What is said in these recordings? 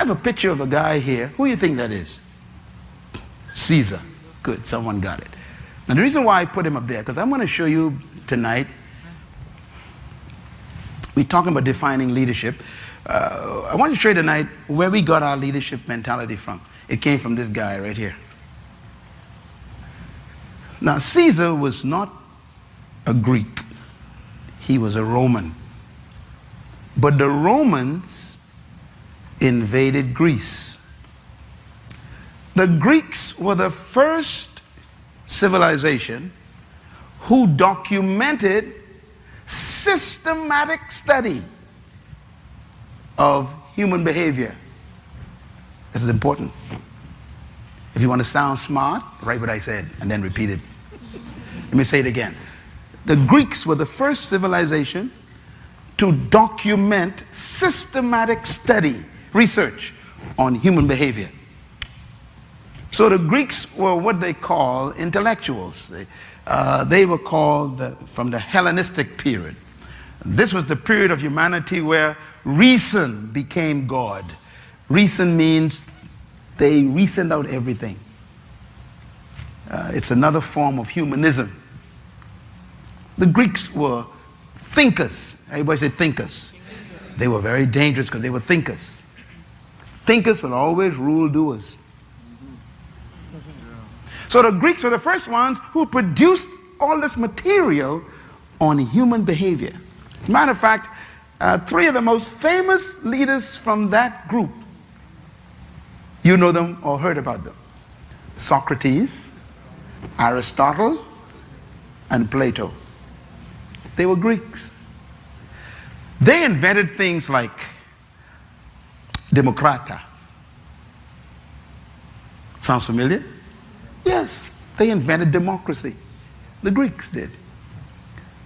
have a picture of a guy here. Who do you think that is? Caesar. Good, someone got it. Now the reason why I put him up there, because I'm going to show you tonight, we're talking about defining leadership. I want to show you tonight where we got our leadership mentality from. It came from this guy right here. Now Caesar was not a Greek. He was a Roman. But the Romans invaded Greece. The Greeks were the first civilization who documented systematic study of human behavior. This is important. If you want to sound smart, write what I said and then repeat it. Let me say it again. The Greeks were the first civilization to document systematic study, research on human behavior. So the Greeks were what they call intellectuals. They were called from the Hellenistic period. This was the period of humanity where reason became God. Reason means they reasoned out everything. It's another form of humanism. The Greeks were thinkers. Everybody say thinkers. They were very dangerous because they were thinkers. Thinkers will always rule doers. So the Greeks were the first ones who produced all this material on human behavior. As a matter of fact, three of the most famous leaders from that group, you know them or heard about them: Socrates, Aristotle, and Plato. They were Greeks. They invented things like Democrata. Sounds familiar? Yes, they invented democracy. The Greeks did.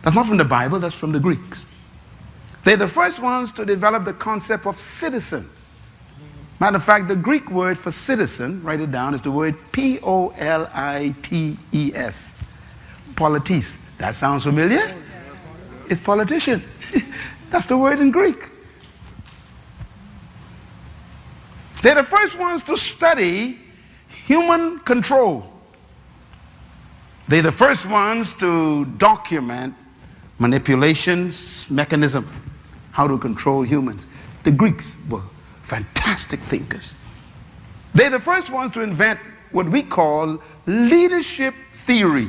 That's not from the Bible, that's from the Greeks. They're the first ones to develop the concept of citizen. Matter of fact, the Greek word for citizen, write it down, is the word Polites. Politis. That sounds familiar? It's politician. That's the word in Greek. They're the first ones to study human control. They're the first ones to document manipulations, mechanism, how to control humans. The Greeks were fantastic thinkers. They're the first ones to invent what we call leadership theory.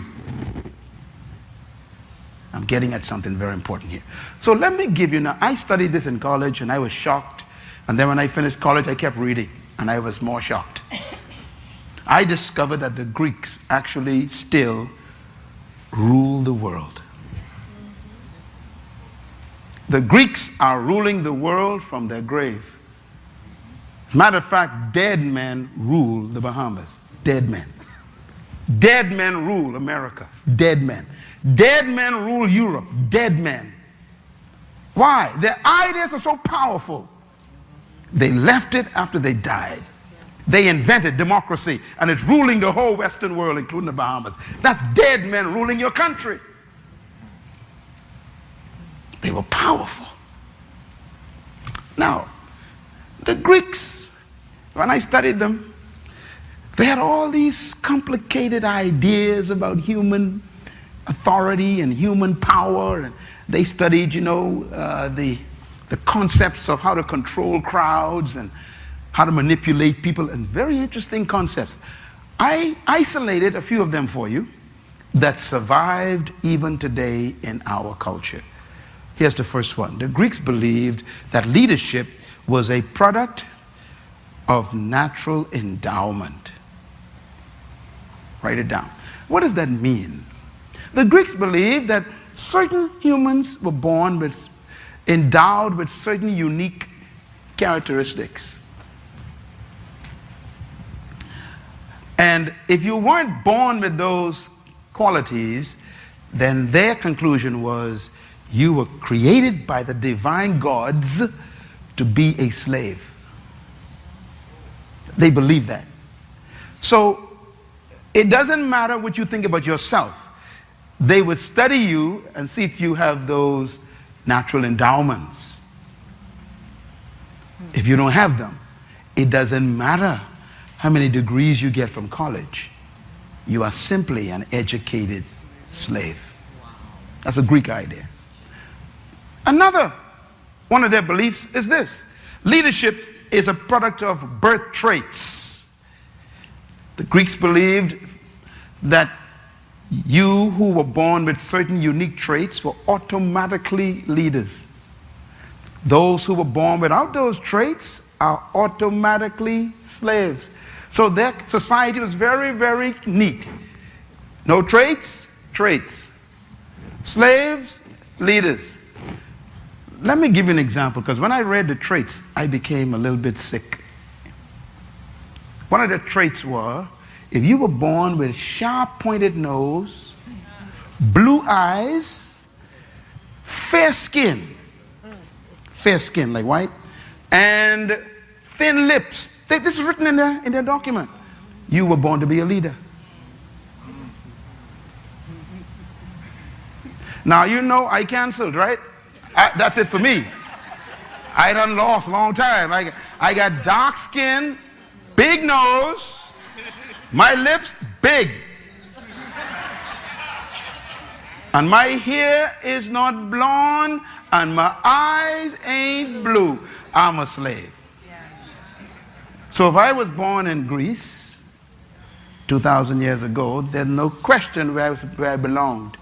I'm getting at something very important here. So let me give you now, I studied this in college and I was shocked. And then when I finished college, I kept reading and I was more shocked. I discovered that the Greeks actually still rule the world. The Greeks are ruling the world from their grave. As a matter of fact, dead men rule the Bahamas. Dead men. Dead men rule America. Dead men. Dead men rule Europe. Dead men. Why? Their ideas are so powerful. They left it after they died. They invented democracy, and it's ruling the whole Western world, including the Bahamas. That's dead men ruling your country. They were powerful. Now, the Greeks, when I studied them, they had all these complicated ideas about human authority and human power, and they studied, the concepts of how to control crowds and how to manipulate people, and very interesting concepts. I isolated a few of them for you that survived even today in our culture. Here's the first one. The Greeks believed that leadership was a product of natural endowment. Write it down. What does that mean? The Greeks believed that certain humans were born endowed with certain unique characteristics. And if you weren't born with those qualities, then their conclusion was you were created by the divine gods to be a slave. They believe that. So it doesn't matter what you think about yourself. They would study you and see if you have those natural endowments. If you don't have them, It doesn't matter how many degrees you get from college. You are simply an educated slave. That's a Greek idea. Another one of their beliefs is this: leadership is a product of birth traits. The Greeks believed that you who were born with certain unique traits were automatically leaders. Those who were born without those traits are automatically slaves. So their society was very, very neat. No traits, traits. Slaves, leaders. Let me give you an example, because when I read the traits, I became a little bit sick. One of the traits were, if you were born with sharp pointed nose, blue eyes, fair skin like white, and thin lips. This is written in their document. You were born to be a leader. Now you know I canceled, right? That's it for me. I done lost a long time. I got dark skin, big nose, my lips big. And my hair is not blonde, and my eyes ain't blue. I'm a slave. So if I was born in Greece 2,000 years ago, there's no question where I belonged.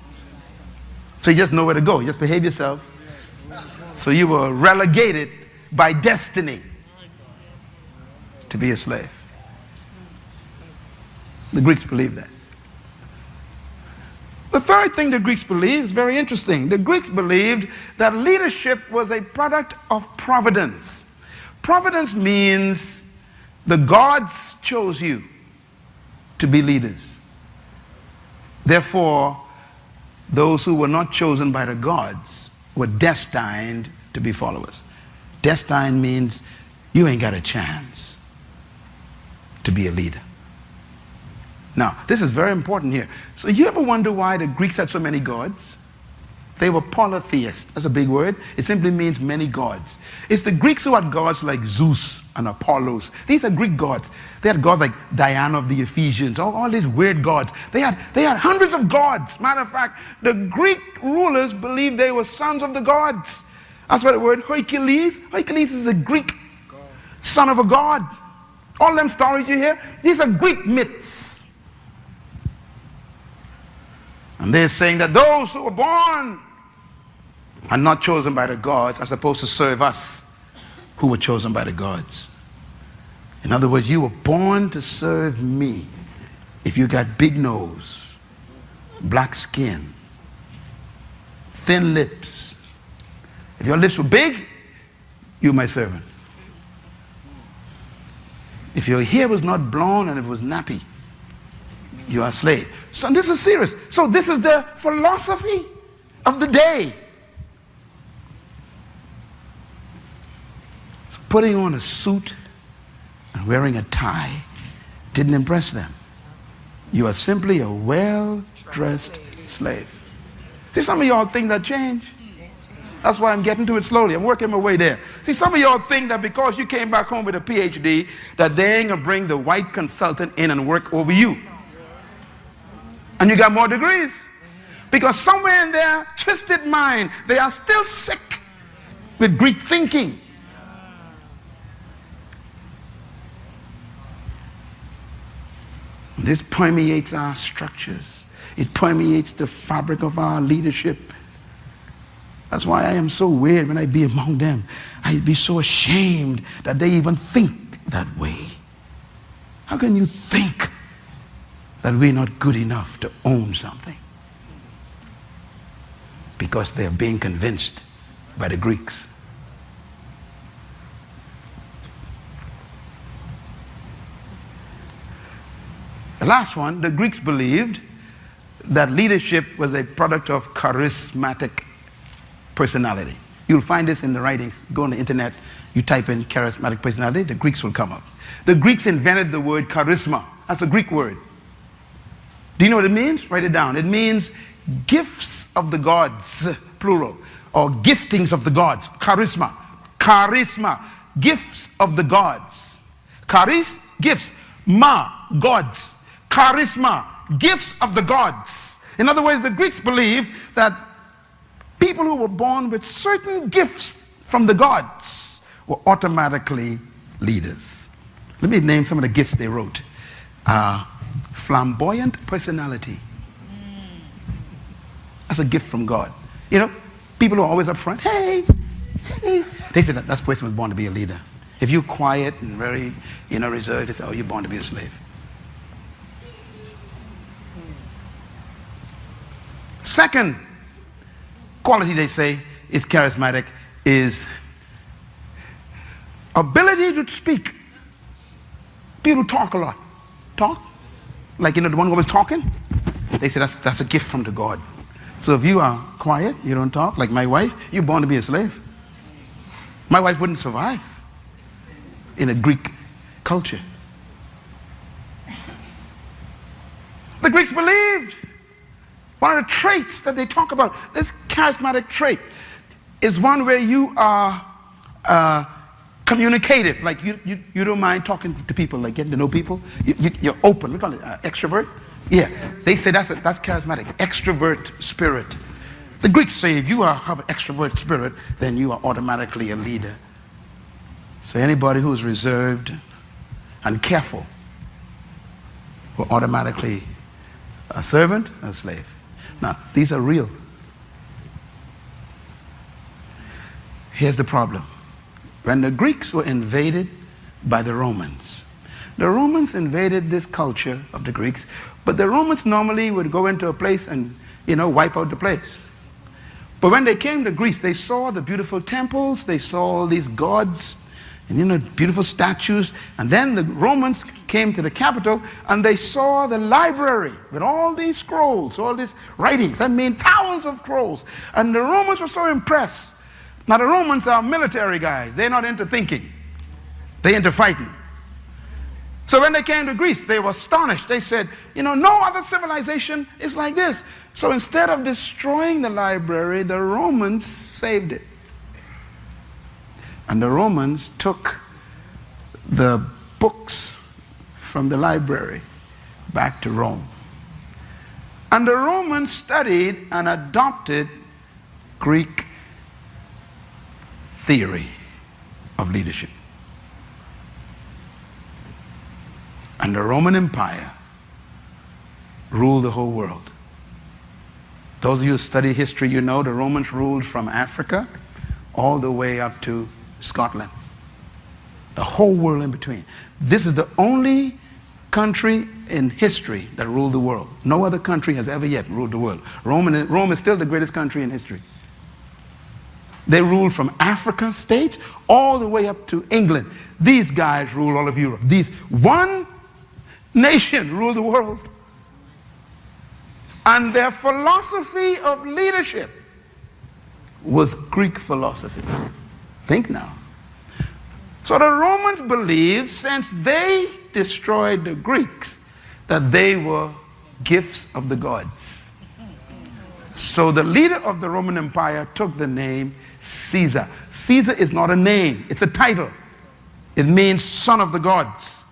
So you just know where to go. You just behave yourself. So you were relegated by destiny to be a slave. The Greeks believed that. The third thing the Greeks believed is very interesting. The Greeks believed that leadership was a product of providence. Providence means the gods chose you to be leaders. Therefore, those who were not chosen by the gods were destined to be followers. Destined means you ain't got a chance to be a leader. Now, this is very important here. So you ever wonder why the Greeks had so many gods? They were polytheists. That's a big word. It simply means many gods. It's the Greeks who had gods like Zeus and Apollos. These are Greek gods. They had gods like Diana of the Ephesians, all these weird gods. They had hundreds of gods. Matter of fact, the Greek rulers believed they were sons of the gods. That's why the word Hercules is a Greek son of a god. All them stories you hear, these are Greek myths. And they're saying that those who were born and not chosen by the gods are supposed to serve us who were chosen by the gods. In other words, you were born to serve me. If you got big nose, black skin, thin lips, if your lips were big, you're my servant. If your hair was not blonde and it was nappy, you are a slave. So this is serious. So this is the philosophy of the day. So putting on a suit and wearing a tie didn't impress them. You are simply a well-dressed slave. See, some of y'all think that changed. That's why I'm getting to it slowly. I'm working my way there. See, some of y'all think that because you came back home with a PhD, that they ain't gonna bring the white consultant in and work over you. And you got more degrees. Because somewhere in their twisted mind, they are still sick with Greek thinking. This permeates our structures. It permeates the fabric of our leadership. That's why I am so weird when I be among them. I'd be so ashamed that they even think that way. How can you think that we're not good enough to own something? Because they're being convinced by the Greeks. The last one, the Greeks believed that leadership was a product of charismatic personality. You'll find this in the writings. Go on the internet, you type in charismatic personality, the Greeks will come up. The Greeks invented the word charisma. That's a Greek word. Do you know what it means? Write it down. It means gifts of the gods, plural, or giftings of the gods. Charisma. Charisma. Gifts of the gods. Charis, gifts. Ma, gods. Charisma, gifts of the gods. In other words, the Greeks believed that people who were born with certain gifts from the gods were automatically leaders. Let me name some of the gifts they wrote. Flamboyant personality. That's a gift from God. You know, people who are always up front, hey, hey. They say that person was born to be a leader. If you're quiet and very, reserved, they say, oh, you're born to be a slave. Second quality they say is charismatic is ability to speak. People talk a lot. Talk. Like, the one who was talking. They say that's a gift from the God. So if you are quiet, you don't talk, like my wife, you're born to be a slave. My wife wouldn't survive in a Greek culture. The Greeks believed one of the traits that they talk about, this charismatic trait, is one where you are communicative. Like you don't mind talking to people, like getting to know people. You're open. We call it extrovert. Yeah, they say that's charismatic, extrovert spirit. The Greeks say if you have an extrovert spirit, then you are automatically a leader. So anybody who's reserved and careful will automatically a servant, a slave. Now, these are real. Here's the problem. When the Greeks were invaded by the Romans invaded this culture of the Greeks, but the Romans normally would go into a place and, wipe out the place. But when they came to Greece, they saw the beautiful temples, they saw all these gods, and beautiful statues. And then the Romans came to the capital and they saw the library with all these scrolls, all these writings. I mean, thousands of scrolls. And the Romans were so impressed. Now, the Romans are military guys. They're not into thinking. They're into fighting. So when they came to Greece, they were astonished. They said, no other civilization is like this. So instead of destroying the library, the Romans saved it. And the Romans took the books from the library back to Rome. And the Romans studied and adopted Greek theory of leadership. And the Roman Empire ruled the whole world. Those of you who study history, the Romans ruled from Africa all the way up to Scotland. The whole world in between. This is the only country in history that ruled the world. No other country has ever yet ruled the world. Rome is still the greatest country in history. They ruled from Africa states all the way up to England. These guys rule all of Europe. One nation ruled the world. And their philosophy of leadership was Greek philosophy. Think now. So the Romans believed, since they destroyed the Greeks, that they were gifts of the gods. So the leader of the Roman Empire took the name Caesar. Caesar is not a name, it's a title. It means son of the gods.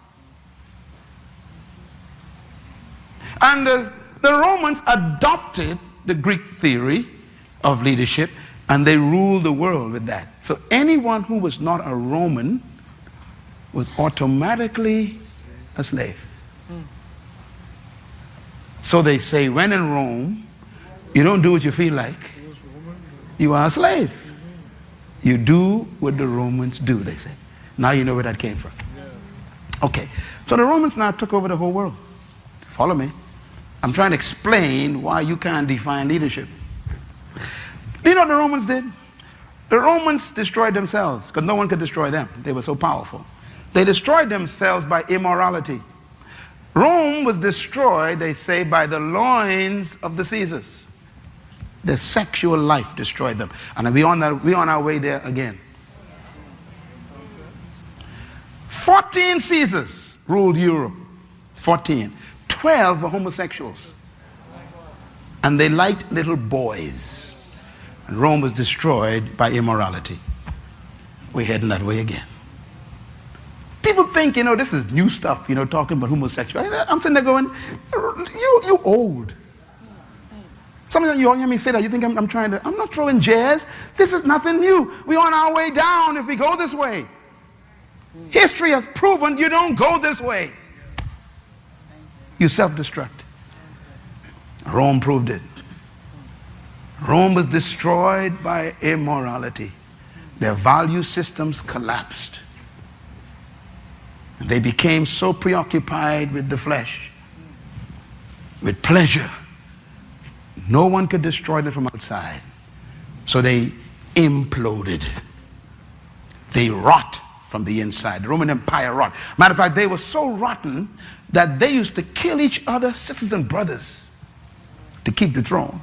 And the Romans adopted the Greek theory of leadership, and they ruled the world with that. So anyone who was not a Roman was automatically a slave. So they say, when in Rome, you don't do what you feel like. You are a slave. You do what the Romans do, they say. Now you know where that came from. Okay, so the Romans now took over the whole world. Follow me. I'm trying to explain why you can't define leadership. Do you know what the Romans did? The Romans destroyed themselves because no one could destroy them. They were so powerful. They destroyed themselves by immorality. Rome was destroyed, they say, by the loins of the Caesars. Their sexual life destroyed them. And we're on our way there again. 14 Caesars ruled Europe. 14. 12 were homosexuals. And they liked little boys. And Rome was destroyed by immorality. We're heading that way again. People think, this is new stuff, talking about homosexuality. I'm sitting there going, you old. Sometimes you all hear me say that, you think I'm not throwing jazz. This is nothing new. We're on our way down if we go this way. History has proven you don't go this way. You self-destruct. Rome proved it. Rome was destroyed by immorality. Their value systems collapsed. They became so preoccupied with the flesh, with pleasure. No one could destroy them from outside. So they imploded. They rot from the inside. The Roman Empire rot. Matter of fact, they were so rotten that they used to kill each other, citizen brothers, to keep the throne.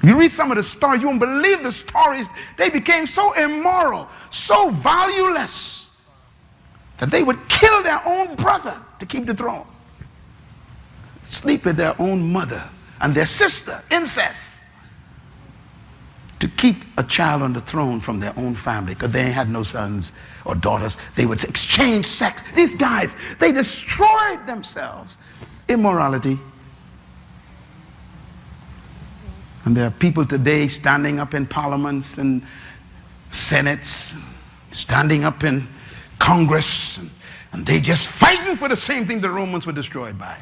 If you read some of the stories, you won't believe the stories. They became so immoral, so valueless, that they would kill their own brother to keep the throne. Sleep with their own mother and their sister, incest, to keep a child on the throne from their own family, because they had no sons or daughters. They would exchange sex. These guys, they destroyed themselves. Immorality. And there are people today standing up in parliaments and senates, standing up in Congress, and they just fighting for the same thing the Romans were destroyed by.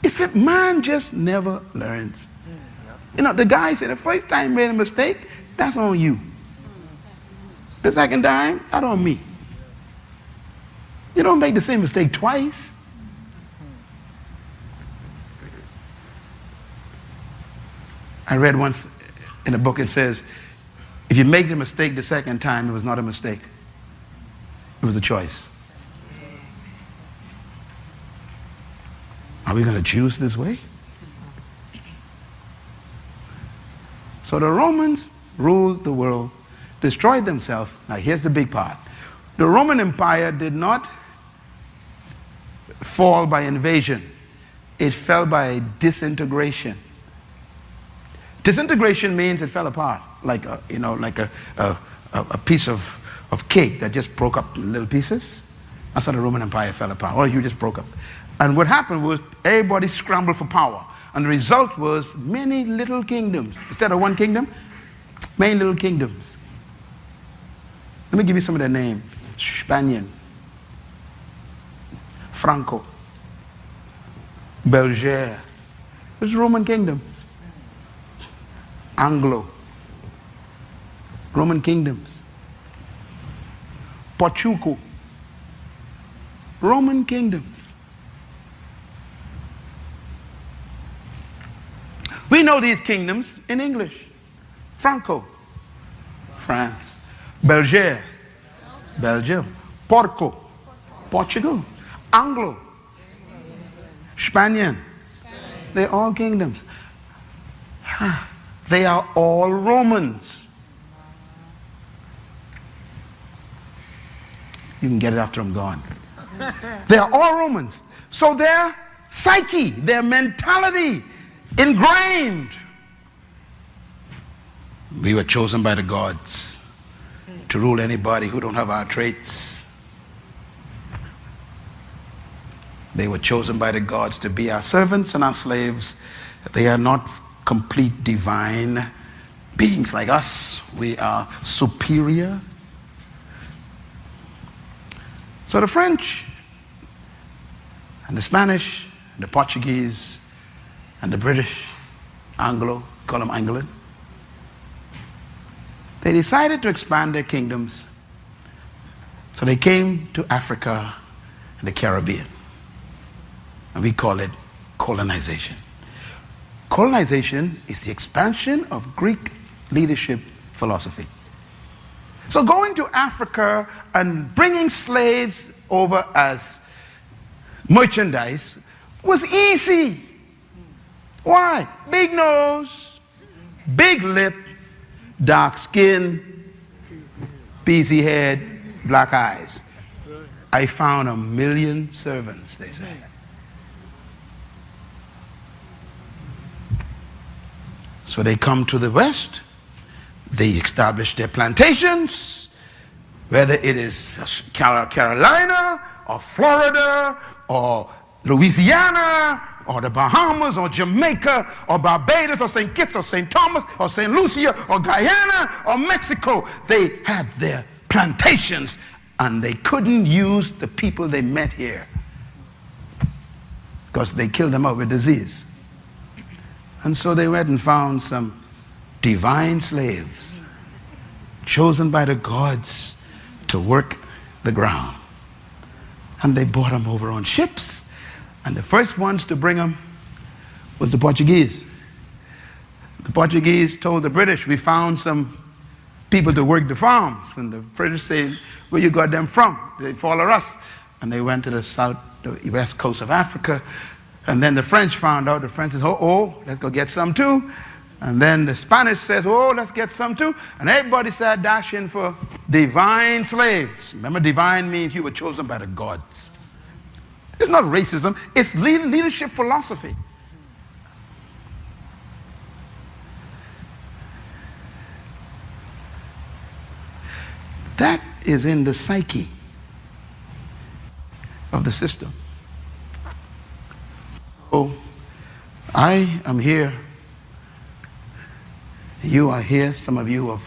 It's that man just never learns. The guy said the first time he made a mistake, that's on you. The second time, that's on me. You don't make the same mistake twice. I read once in a book, it says, if you make the mistake the second time, it was not a mistake. It was a choice. Are we going to choose this way? So the Romans ruled the world, destroyed themselves. Now here's the big part. The Roman Empire did not fall by invasion. It fell by disintegration. Disintegration means it fell apart, like a piece of cake that just broke up in little pieces. That's how the Roman Empire fell apart. Well, you just broke up. And what happened was everybody scrambled for power. And the result was many little kingdoms. Instead of one kingdom, many little kingdoms. Let me give you some of their names. Spanian, Franco, Belgier. Those Roman kingdoms. Anglo, Roman kingdoms. Portugal, Roman kingdoms. We know these kingdoms in English. Franco, France. Belgier, Belgium. Porco, Portugal. Anglo, Spanian. They're all kingdoms. They are all Romans. You can get it after I'm gone. They are all Romans. So their psyche, their mentality, ingrained. We were chosen by the gods to rule anybody who don't have our traits. They were chosen by the gods to be our servants and our slaves. They are not complete divine beings like us. We are superior. So the French and the Spanish, and the Portuguese, and the British, Anglo, call them Anglican, they decided to expand their kingdoms. So they came to Africa and the Caribbean. And we call it colonization. Colonization is the expansion of Greek leadership philosophy. So going to Africa and bringing slaves over as merchandise was easy. Why? Big nose, big lip, dark skin, peasy head, black eyes. I found 1 million servants, they say. So they come to the West, they establish their plantations, whether it is Carolina or Florida or Louisiana or the Bahamas or Jamaica or Barbados or St. Kitts or St. Thomas or St. Lucia or Guyana or Mexico. They had their plantations and they couldn't use the people they met here because they killed them out with disease. And so they went and found some divine slaves chosen by the gods to work the ground. And they brought them over on ships. And the first ones to bring them was the Portuguese. The Portuguese told the British, we found some people to work the farms. And the British said, where you got them from? They follow us. And they went to the west coast of Africa. And then the French found out. The French said, oh, let's go get some too. And then the Spanish says, oh, let's get some too. And everybody started dashing for divine slaves. Remember, divine means you were chosen by the gods. It's not racism, it's leadership philosophy. That is in the psyche of the system. So I am here, you are here, some of you of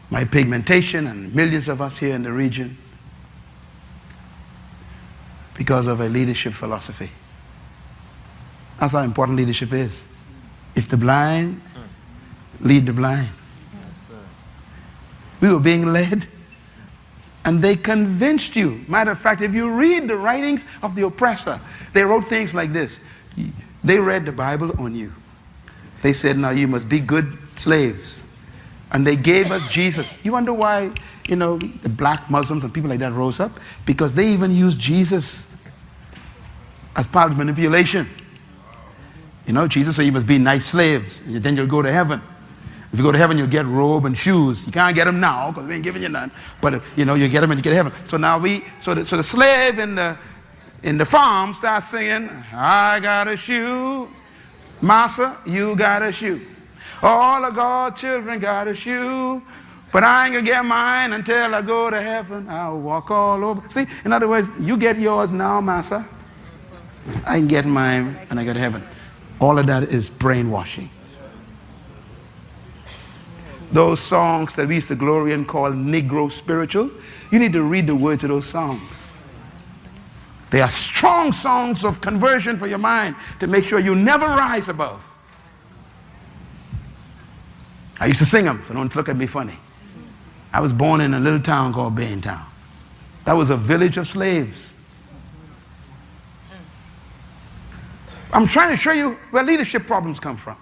my pigmentation, and millions of us here in the region, because of a leadership philosophy. That's how important leadership is. If the blind lead the blind. We were being led, and they convinced you. Matter of fact, if you read the writings of the oppressor, they wrote things like this. They read the Bible on you. They said, now you must be good slaves. And they gave us Jesus. You wonder why, the black Muslims and people like that rose up? Because they even used Jesus as part of manipulation. Jesus said you must be nice slaves, and then you'll go to heaven. If you go to heaven, you'll get robe and shoes. You can't get them now because we ain't giving you none. But you get them and you get to heaven. So now the slave in the farm starts singing, I got a shoe, massa, you got a shoe. All of God's children got a shoe, but I ain't gonna get mine until I go to heaven. I'll walk all over. See, in other words, you get yours now, massa. I can get mine when I go to heaven. All of that is brainwashing. Those songs that we used to glory and call Negro spiritual, you need to read the words of those songs. They are strong songs of conversion for your mind to make sure you never rise above. I used to sing them, so don't look at me funny. I was born in a little town called Baintown. That was a village of slaves. I'm trying to show you where leadership problems come from.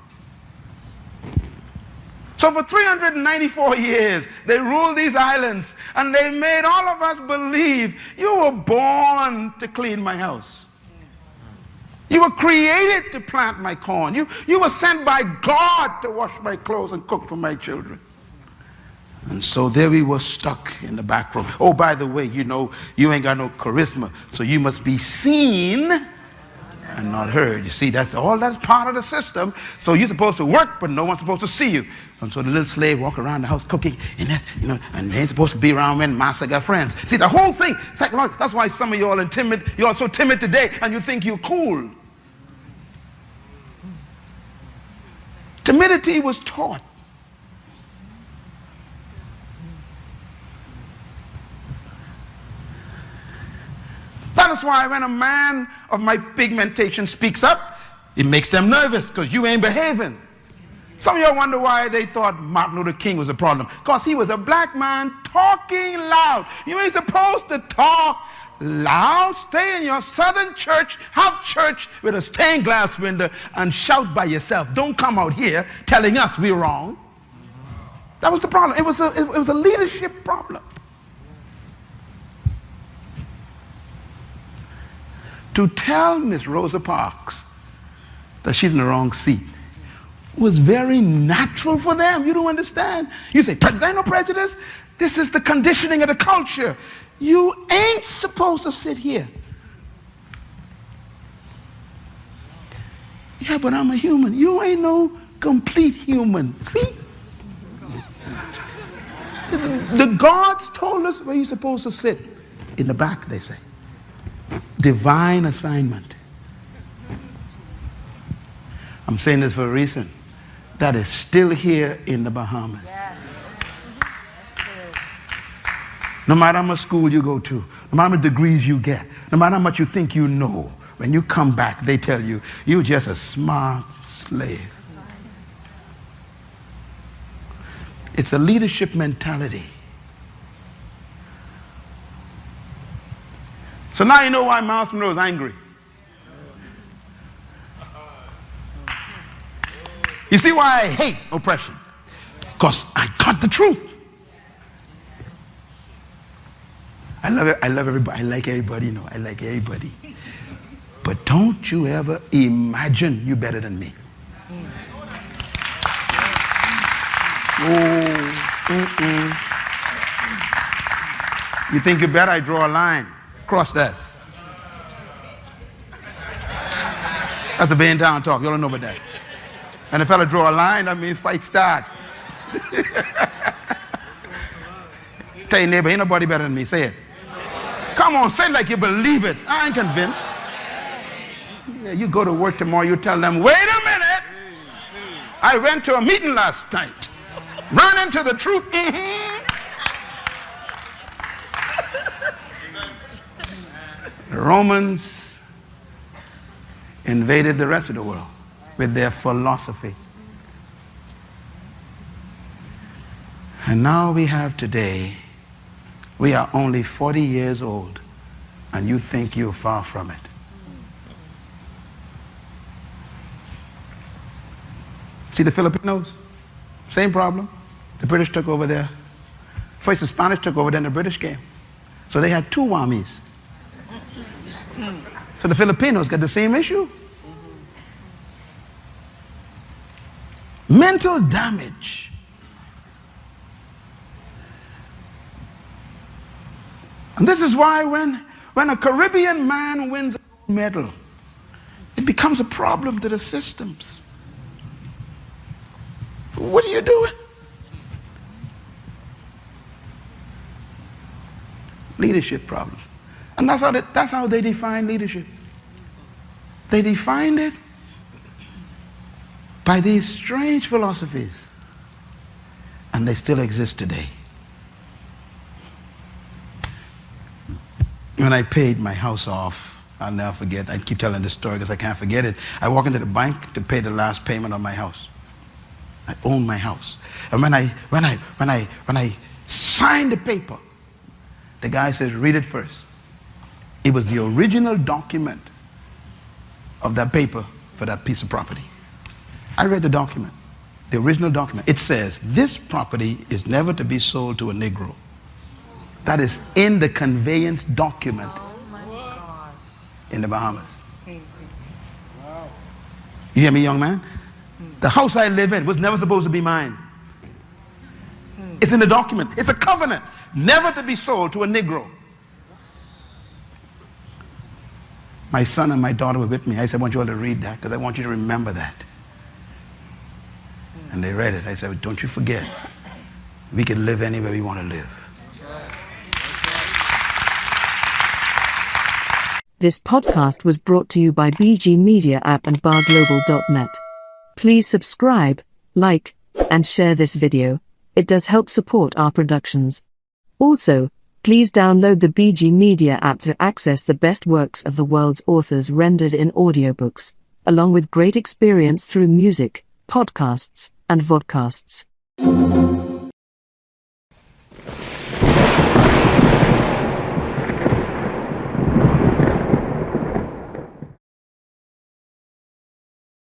So for 394 years, they ruled these islands, and they made all of us believe you were born to clean my house. You were created to plant my corn. You were sent by God to wash my clothes and cook for my children. And so there we were stuck in the back room. Oh, by the way, you ain't got no charisma, so you must be seen and not heard. You see, that's part of the system. So you're supposed to work, but no one's supposed to see you. And so the little slave walk around the house cooking, and and they ain't supposed to be around when master got friends. See, the whole thing, psychological. That's why some of you all you're so timid today, and you think you're cool. Timidity was taught. That is why when a man of my pigmentation speaks up, it makes them nervous because you ain't behaving. Some of y'all wonder why they thought Martin Luther King was a problem. Because he was a black man talking loud. You ain't supposed to talk loud. Stay in your southern church, have church with a stained glass window, and shout by yourself. Don't come out here telling us we're wrong. That was the problem. It was a leadership problem. To tell Miss Rosa Parks that she's in the wrong seat was very natural for them. You don't understand. You say, there ain't no prejudice. This is the conditioning of the culture. You ain't supposed to sit here. Yeah, but I'm a human. You ain't no complete human. See? The gods told us where you're supposed to sit. In the back, they say. Divine assignment. I'm saying this for a reason. That is still here in the Bahamas. Yes. No matter how much school you go to, no matter how many degrees you get, no matter how much you think you know, when you come back, they tell you, you're just a smart slave. It's a leadership mentality. So now you know why Miles Monroe is angry. You see why I hate oppression? Because I got the truth. I love everybody. I like everybody, you know. I like everybody. But don't you ever imagine you're better than me. You think you're better? I draw a line. Cross that. That's a Bay in Town talk. You don't know about that. And if a fella draw a line, that means fight start. Tell your neighbor, ain't nobody better than me. Say it. Come on, say it like you believe it. I ain't convinced. Yeah, you go to work tomorrow, you tell them, wait a minute. I went to a meeting last night. Run into the truth. The Romans invaded the rest of the world with their philosophy. And now we have today, we are only 40 years old, and you think you're far from it. See the Filipinos? Same problem. The British took over there. First the Spanish took over, then the British came. So they had two armies. So the Filipinos got the same issue. Mental damage. And this is why when a Caribbean man wins a gold medal, it becomes a problem to the systems. What are you doing? Leadership problems. And that's how they define leadership. They defined it by these strange philosophies. And they still exist today. When I paid my house off, I'll never forget, I keep telling this story because I can't forget it. I walk into the bank to pay the last payment on my house. I own my house. And when I signed the paper, the guy says, read it first. It was the original document of that paper for that piece of property. I read the document, the original document. It says, this property is never to be sold to a Negro. That is in the conveyance document in the Bahamas. You hear me, young man? The house I live in was never supposed to be mine. It's in the document. It's a covenant, never to be sold to a Negro. My son and my daughter were with me. I said, I want you all to read that because I want you to remember that. And they read it. I said, don't you forget, we can live anywhere we want to live. This podcast was brought to you by BG Media App and barglobal.net. Please subscribe, like, and share this video. It does help support our productions. Also, please download the BG Media app to access the best works of the world's authors rendered in audiobooks, along with great experience through music, podcasts, and vodcasts.